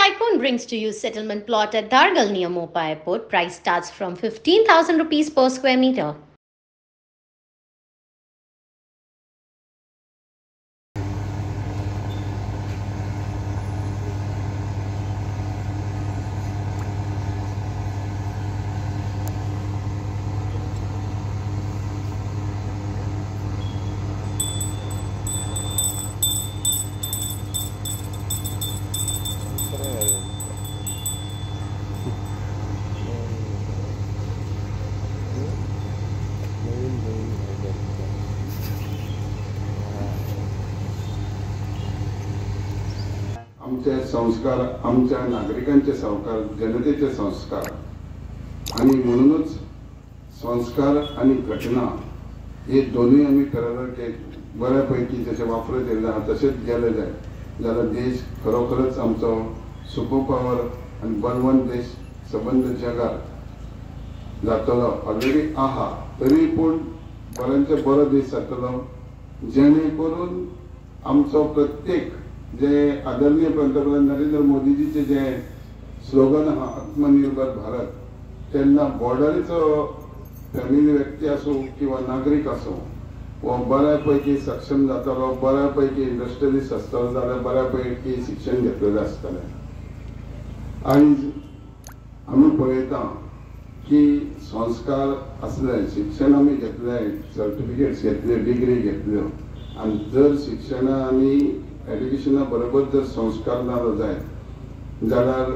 Tycoon brings to you settlement plot at Dargal near Mopa Airport. Price starts from 15,000 rupees per square meter. आमचे संस्कार, आमच्या नागरिकांचे संस्कार, जनतेचे संस्कार आणि म्हणूनच संस्कार आणि घटना हे दोन्ही आम्ही ठरवलं की बऱ्यापैकी जसे वापरत येयले तसेच गेले जाय जाल्यार देश खरोखरच आमचो सुपर पॉवर आणि बलवंत देश संबंध जगात जातलो ऑलरेडी आहा तरी पूण बऱ्यांचे बरो देश जातलो जेणे करून आमचो प्रत्येक जे आदरणीय पंतप्रधान नरेंद्र मोदीजीचे जे स्लोगन आहा आत्मनिर्भर भारत त्यांना बॉर्डरीचो फॅमिली व्यक्ती असो किंवा नागरिक असो वो बऱ्यापैकी सक्षम जातलो, बऱ्यापैकी इंडस्ट्रियलिस्ट आसतलो जाल्यार बऱ्यापैकी शिक्षण घेतलेलें आसतलें. आयज आमी पळयता की संस्कार असले, शिक्षण आमी घेतलें, सर्टिफिकेट्स घेतले, डिग्री घेतल्यो आनी जर शिक्षण आनी एड्युकेशना बरोबर जर संस्कार नालो जाय जाल्यार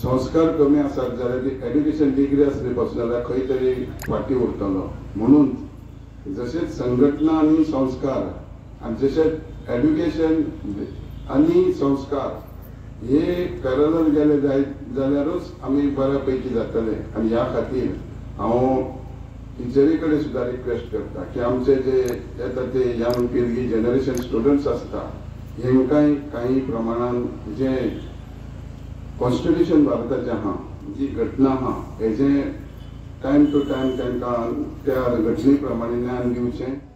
संस्कार कमी आसात जाल्यार ती एड्युकेशन डिग्री असली पासून जाल्यार खंय तरी फाटी उरतलो. म्हणून जशे संघटना आनी संस्कार आनी जशे एड्युकेशन आनी संस्कार हे पॅरलल गेले जाय जाल्यारूच आमी बऱ्यापैकी जातले. आनी ह्या खातीर हांव टिचरी कडेन सुद्दां रिक्वेस्ट करता की आमचे जे येता ते यंग पिळगी जनरेशन स्टुडंट्स आसता हेंकाय काही प्रमाणान जे कॉन्स्टिट्यूशन भारताचे आहा, जी घटना आहा हेजे टायम टू टायम तांकां त्या घटने प्रमाणे ज्ञान दिवचें.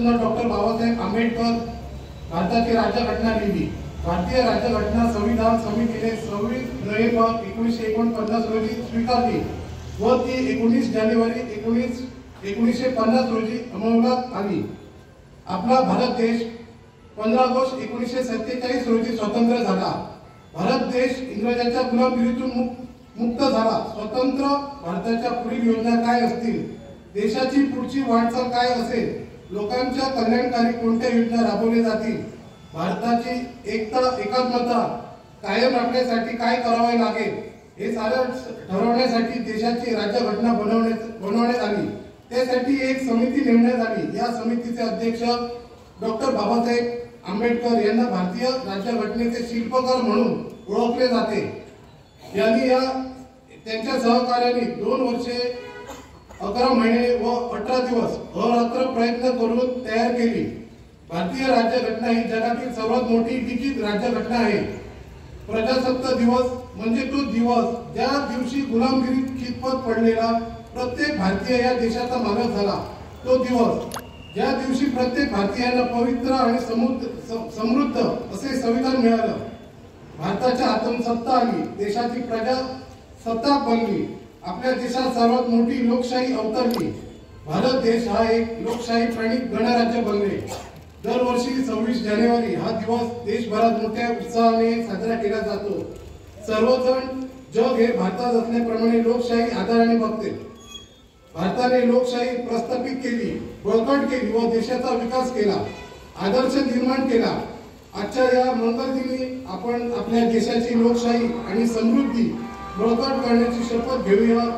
डॉक्टर बाबासाहेब आंबेडकर भारताची राज्यघटना लिहिली. भारतीय राज्यघटना संविधान समितीने 26 नोव्हेंबर 1949 रोजी स्वीकारली व ती 19 जानेवारी 1950 रोजी अंमलात आली. आपला भारत देश 15 ऑगस्ट 1947 रोजी स्वतंत्र झाला. भारत देश इंग्रजांच्या गुलामगिरीतून मुक्त झाला. स्वतंत्र भारताच्या पुढील योजना काय असतील, देशाची पुढची वाटचाल काय असेल, लोकांच्या कल्याणकारी कोणत्या योजना राबवल्या जातील, भारताची एकता एकात्मता कायम राखण्यासाठी काय करावे लागेल हे सारं ठरवण्यासाठी देशाची राज्यघटना बनवण्यात आली. त्यासाठी एक समिती नेमण्यात आली. या समितीचे अध्यक्ष डॉक्टर बाबासाहेब आंबेडकर यांना भारतीय राज्यघटनेचे शिल्पकार म्हणून ओळखले जाते. यांनी त्यांच्या सहकार्याने 2 वर्षे 11 महिने व 18 दिवस अहोरात्र प्रयत्न करून तयार केली. भारतीय राज्यघटना ही जगातील सर्वात मोठी लिखित राज्यघटना आहे. प्रजासत्ताक दिवस म्हणजे तो दिवस ज्या दिवशी गुलामगिरीत खितपत पडलेला प्रत्येक भारतीय या देशाचा मालक झाला. तो दिवस ज्या दिवशी प्रत्येक भारतीयांना पवित्र आणि समृद्ध असे संविधान मिळालं. भारताच्या हातून सत्ता आली, देशाची प्रजासत्ताक बनली, आपल्या देशात सर्वात मोठी लोकशाही अवतरली. भारत देश हा एक लोकशाही प्रणित गणराज्य बनले. दरवर्षी 26 जानेवारी हा दिवस देशभरात मोठ्या उत्साहाने साजरा केला जातो. सर्वजण जग हे भारतात असल्याप्रमाणे लोकशाही आदराने बघते. भारताने लोकशाही प्रस्थापित केली, बळकट केली व देशाचा विकास केला, आदर्श निर्माण केला. आजच्या या मंगल दिनी आपण आपल्या देशाची लोकशाही आणि समृद्धी बळकट करण्याची शपथ घेऊया.